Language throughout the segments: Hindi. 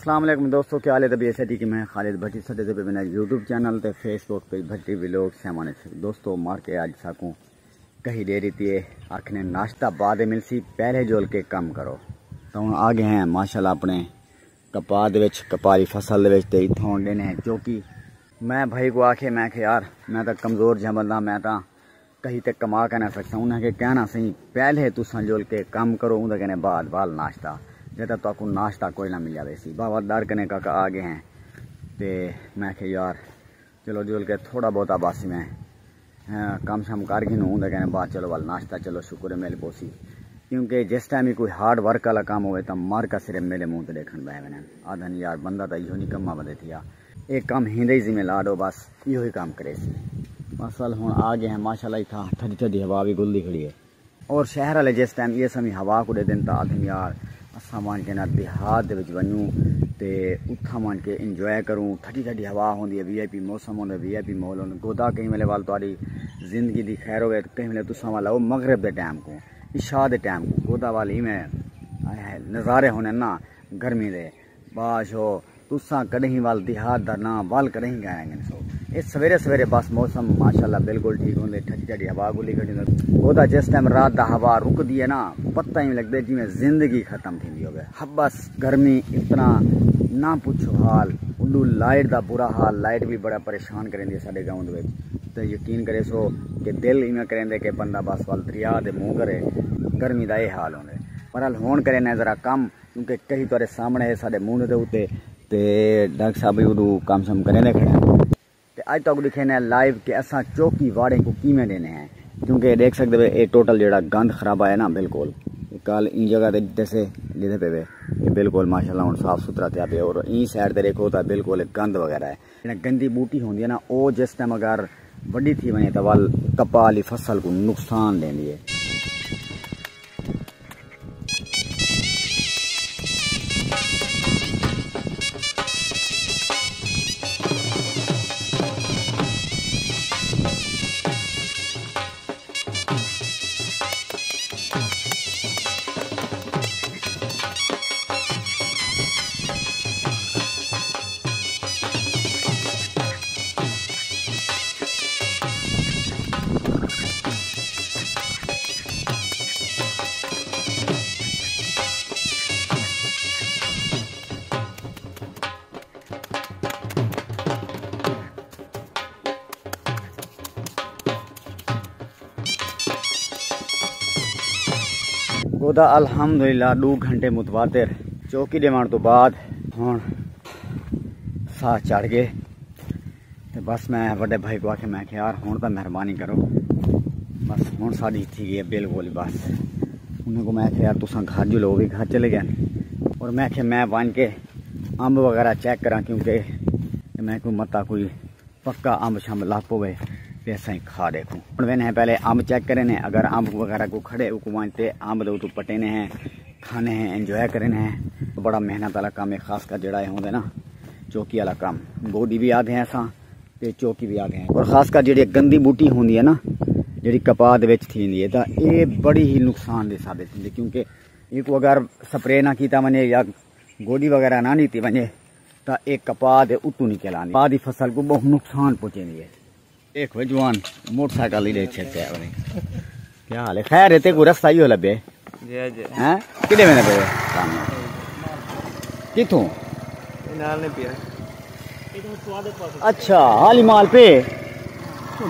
अस्सलाम वालेकुम दोस्तों, क्या हाल है? तभी ऐसे कि मैं खालिद भट्टी सटे पे मेरा यूट्यूब चैनल ते फेसबुक पे भट्टी व्लॉग सामान दोस्तों मार के आज साकू कहीं दे रही थी आखने नाश्ता बाद मिलसी पहले जोल के कम करो तो हम आ गए हैं माशाल्लाह अपने कपा कपाली फसल ते इतों देने हैं क्योंकि मैं भाई को आखे मैं यार मैं तो कमज़ोर जहा बंदा मैं तो कहीं तक कमा के ना सकता उन्हें कहना सही पहले तुसा जोल के कम करो उन्हें कहने बाद वाल नाश्ता जब तक आपको नाश्ता कोई ना मिल जाए सी बाबा दर कने का आ गए हैं तो मैं कि यार चलो जोल के थोड़ा बहुत बस मैं कम शम कर गई हूँ कहने बाद चलो वाल नाश्ता चलो शुक्र है मेरे पोसी क्योंकि जिस टाइम ही कोई हार्ड वर्क वाला काम हो तो मर का सिर्फ मेरे मुँह तो देखने बह मैंने आधन यार बंदा तो इो नहीं कमा बदे थी एक काम हिंदे ही जिम्मे ला दो बस इो ही काम करे सी मसल हूँ आ गए हैं माशाल्लाह इतना ठंडी ठंडी हवा भी गुलदी खड़ी है और शहर वाले जिस टाइम ये समय हवा को दे दिन तो आधन यार असा मान के ना देहात वनूँ तो उथा मान के इंजॉय करूँ ठंडी ठंडी हवा होंगी है VIP मौसम होंगे VIP माहौल होंगे गोदा कहीं वेले वाल तुहारी जिंदगी की खैर हो कहीं वेले तुसा वाला वो मगरब के टाइम को इशा के टाइम को गोदा वाली में नज़ारे होने ना गर्मी दे बाश हो तुसा कहीं वाल देहात दरना वाल कहीं गए सो ये सवेरे सवेरे बस मौसम माशाल्लाह बिल्कुल ठीक होंगे ठंडी ठंडी हवा गुली खड़ी होता जिस टाइम रात का हवा रुकती है ना पता ही लगता है जिमें जिंदगी खत्म थी हो बस गर्मी इतना ना पूछो हाल उल्लू लाइट का बुरा हाल लाइट भी बड़ा परेशान करेंगे साढ़े गाँव तो यकीन करे सो कि दिल इवें करेंगे कि बंदा बस वाल दरिया के मुँह करे गर्मी का यह हाल होंगे पर हल होन करे जरा कम क्योंकि कहीं तुरे सामने है साढ़े मुँह के उत्ते डॉक्टर साहब भी उदू काम शम करें खड़े तो अज तक दिखे ने लाइव कि असा चौकी वाड़े को किमें देने हैं क्योंकि देख सकते हो ये टोटल जो गंद खराबा है ना बिल्कुल कल इन जगह जैसे लिखे पे ये बिल्कुल माशाल्लाह हम साफ सुथरा था पे और ई साइड पर देखो तो बिल्कुल गंद वगैरह है गंदी बूटी होंगी है ना वो जिस टाइम अगर वड्डी थी वने तो वाल कपा वाली फसल को नुकसान देंदी है। गोदा अल्हम्दुलिल्लाह 2 घंटे मुतवातिर चौकी देवन तो बाद हुण साह चढ़ गए तो बस मैं बड़े भाई को आखे मैं यार हुण तो मेहरबानी करो बस हुण साड़ी थी गई बिल्कुल बस उन्हें को मैं यार तुसा घर जो लोग भी घर चले गए और मैं बन के अंब वगैरह चेक करा क्योंकि मैं को मता कोई पक्का अंब शंब ला पवे पैसा ही खा देखूँ मैंने पहले अंब चेक करे ने अगर अंब वगैरह को खड़े उकवाते अंब दो तो पटेने हैं खाने हैं एंजॉय करने हैं तो बड़ा मेहनत वाला काम है खास कर जड़ा होंगे ना चौकी वाला काम गोदी भी आते हैं ऐसा तो चौकी भी आते हैं और खास कर जी गंदी बूटी होंगी है ना जी कपा थी तो ये बड़ी ही नुकसानदेह साबित होंगी क्योंकि एक अगर स्प्रे ना किया वने या गोदी वगैरह ना नीती वने तो एक कपा उतू निकल आनी कपा की फसल को बहुत नुकसान पहुँचेंदी है। एक भाई जवान मोटरसाइकिल ही छे क्या हाल है? खैर रहते को रास्ता ही लगे हैं कितने महीने पे कितों अच्छा हाली माल पे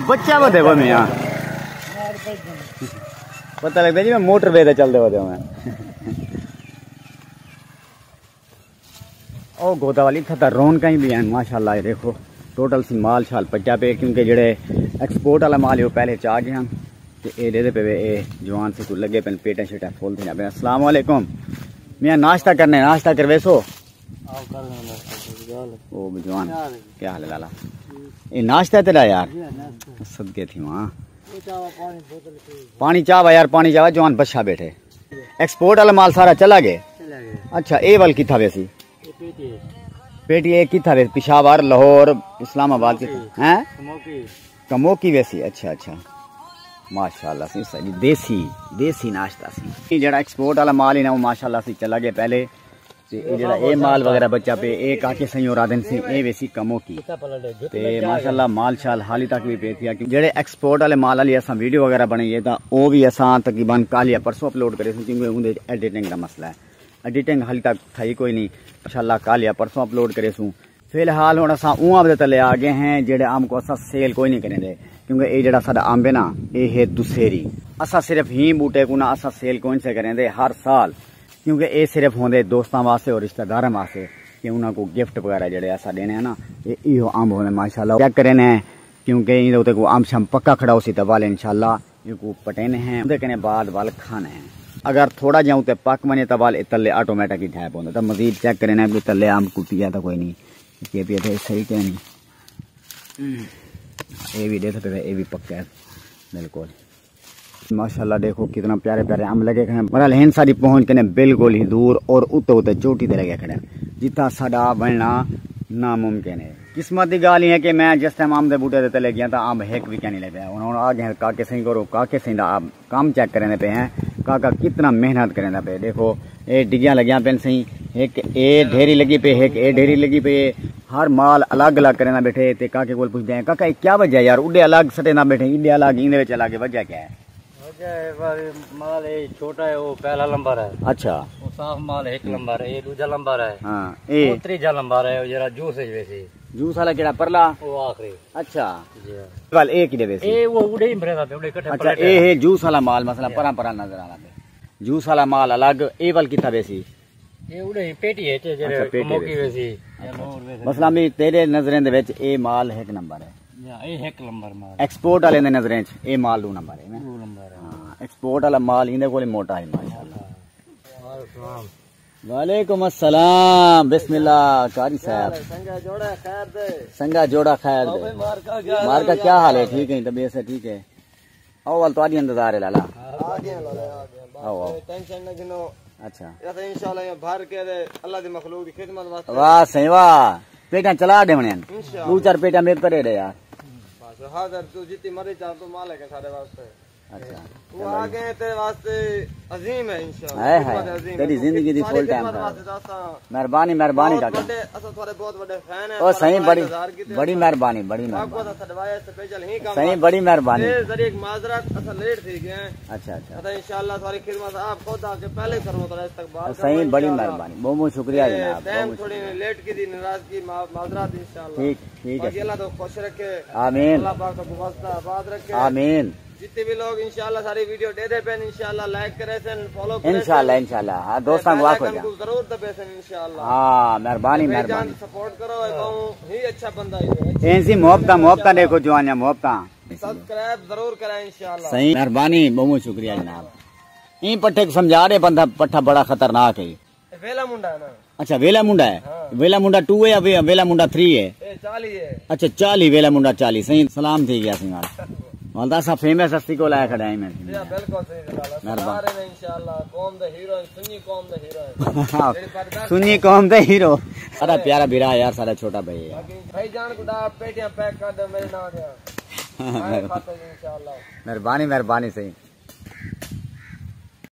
बच्चा बदे वो मैं यहाँ पता लगता जी मैं मोटर पे चलते होते मैं ओ गोदा वाली था रोन कहीं भी है माशाल्लाह देखो टोटल सी माल शाल पट्टा पे क्योंकि जेडे एक्सपोर्ट वाला माल है वो पहले चा गए हैं तो ये दे पे ये जवान से कुछ लगे पेन पेटा शेटा खोल थे पे। अस्सलाम वालेकुम मियाँ नाश्ता करने नाश्ता करवे सो ओ जवान क्या हाल है लाला ये नाश्ता तेरा यार सदके थी वहाँ पानी चावा यार पानी चावा जवान बच्चा बैठे एक्सपोर्ट वाला माल सारा चला गए अच्छा ये वाल किथा वैसी पेटी एक की था पिशावर लाहौर इस्लामाबाद के हैं कमोकी वैसी अच्छा अच्छा माशाल्लाह से सही देसी नाश्ता सी जड़ा एक्सपोर्ट वाला माल ही ना वो माशाल्लाह से चला गया पहले ते जेड़ा ए माल वगैरह बच्चा पे ए काके सही और आदन सी ए वैसी कमो की ते माशाल्लाह माल शाल हाली तक भी पे थी जेड़े एक्सपोर्ट वाले माल वाली असा वीडियो वगैरह बनाई था वो भी असा तकरीबन कल या परसों अपलोड करे क्योंकि उनके एडिटिंग का मसला है। एडिटिंग हाली तक थी कोई नहीं, इंशाल्लाह कल या परसों अपलोड करे सूँ। फिलहाल हुण असां उहां दे तले आ गए हैं जेड़े आम को असां सेल कोई नहीं करेंदे क्योंकि ये जेड़ा साडा आम है ना ये है दुसेरी। असां सिर्फ ही बूटे को ना असां सेल कोई से करेंदे हर साल क्योंकि ये सिर्फ होंदे दोस्तों वास्ते और रिश्तेदारों वास्ते कि उन्होंने को गिफ्ट वगैरह जेड़े असां देने हैं ना ये इहो आम होंदे माशाल्लाह चेक करें हैं क्योंकि इन उते को आम शम पक्का खड़ा उसी तवाले इंशाल्लाह ये को पटेने हैं उनके कने बाद वाल खाने हैं। अगर थोड़ा जाऊँ तो पक मने तवाल तले ऑटोमेटिक ही ठहप होंगे तो मजीद चेक करें भी तले आम कुटिया तो कोई नहीं के पिए थे सही क्या नहीं ये भी देख सकते ये भी पक्का है बिल्कुल माशाल्लाह। देखो कितना प्यारे प्यारे आम लगे खड़े बड़ा लहन सारी पहुंच के बिल्कुल ही दूर और उते उते चोटी ते लगे खड़े जितना साडा बनना नामुमकिन है। किस्मत की गाल है कि मैं जिस टाइम आम के बूटे के तले गया तो आम हेक भी क्या नहीं लगे उन्होंने आ गए काके सही करो काके सही आप काम चेक करें पे हैं काका कितना मेहनत करें पे। देखो ये डिगियां लगिया पेन सही एक ए ढेरी लगी पे एक ए ढेरी लगी पे हर माल अलग अलग करें बैठे ते काके को पूछते हैं काका क्या वजह यार उडे अलग सटे ना बैठे इडे अलग इन अलग वजह क्या है? माल ये छोटा है वो पहला नंबर है। अच्छा वो साफ माल एक नंबर है ये दूसरा नंबर है। हाँ ये तीसरा नंबर है जरा जूस है वैसे जूस वाला केड़ा परला वो आखिरी। अच्छा वाल एक ही दे वैसे ये वो उड़े ही भरे थे उड़े इकट्ठे। अच्छा ये है जूस वाला माल मसला परा परा नजर आ रहा है जूस वाला माल अलग ए वाल कितना वैसी ये उड़े पेटी है ते जरे मोकी वैसी मसला भी तेरे नजरें दे विच ए माल एक नंबर है ये एक नंबर माल एक्सपोर्ट वाले दे नजरें च ए माल 2 नंबर है दो नंबर है। हां एक्सपोर्ट वाला माल इनदे कोल मोटा है माशाल्लाह। वालेकुम अस्सलाम बिस्मिल्लाह कारी साहब संगा जोड़ा खैर दे मार का क्या हाल है? ठीक है तबीयत से ठीक है? आओ वाल तो इंतजार है लाला आओ आओ टेंशन न गिनो। अच्छा इंशाल्लाह ये भर के अल्लाह दी मखलूक दी खिदमत वास्ते वाह सही वाह पेटा चला दे मने 2-4 पेटा मेरे करे रे यार बस हाजिर तू जितनी मर्जी चाह तो माल है के सारे वास्ते। अच्छा वो आगे तेरे वास्ते अजीम है इंशाल्लाह है है तेरी जिंदगी दी फुल टाइम मेहरबानी मेहरबानी काका असा थोड़े बहुत बड़े फैन है ओ सही बड़ी मेहरबानी बड़ी मेहरबानी सदवाया स्पेशल ही काम सही बड़ी मेहरबानी जरिए एक माजरत असा लेट थी गए। अच्छा अच्छा असा इंशाल्लाह तुम्हारी खिदमत आप खुद आके पहले करो तो इस्तकबाल सही बड़ी मेहरबानी बहुत बहुत शुक्रिया जनाब टाइम थोड़ी लेट की थी नाराजगी माजरत इंशाल्लाह ठीक है अल्लाह तो खुश रखे आमीन अल्लाह पाक तो वास्ता आबाद रखे आमीन। जितने भी लोग इंशाल्लाह सारी वीडियो दे दे पेन इंशाल्लाह लाइक करे सन फॉलो करे इंशाल्लाह हां दोस्तों को आखो जरूर दबे सन इंशाल्लाह। हां मेहरबानी सपोर्ट करो कहूं ही अच्छा बंदा है ऐसी मोहब्बत देखो जवानियां मोहब्बत सब्सक्राइब जरूर करें इंशाल्लाह। सही मेहरबानी बहुत शुक्रिया जनाब। इन पट्टे को समझा रहे बंदा पट्टा बड़ा खतरनाक है वेला मुंडा है ना। अच्छा वेला मुंडा है हाँ। वेला मुंडा 2 है या वेला मुंडा 3 है? 40 है। अच्छा 40 वेला मुंडा 40 सही सलाम थी गया सिंगार वालदा सा फेमस हस्ती को लाया खड़ा है मैं बिल्कुल सही मेहरबानी इंशाल्लाह कौम दा हीरो सुन्नी कौम दा हीरो सुन्नी कौम दा हीरो सारा प्यारा बिरा यार सारा छोटा भाई है भाई जान को पेटियां पैक कर दो मेरे नाम दे इंशाल्लाह। मेहरबानी सही।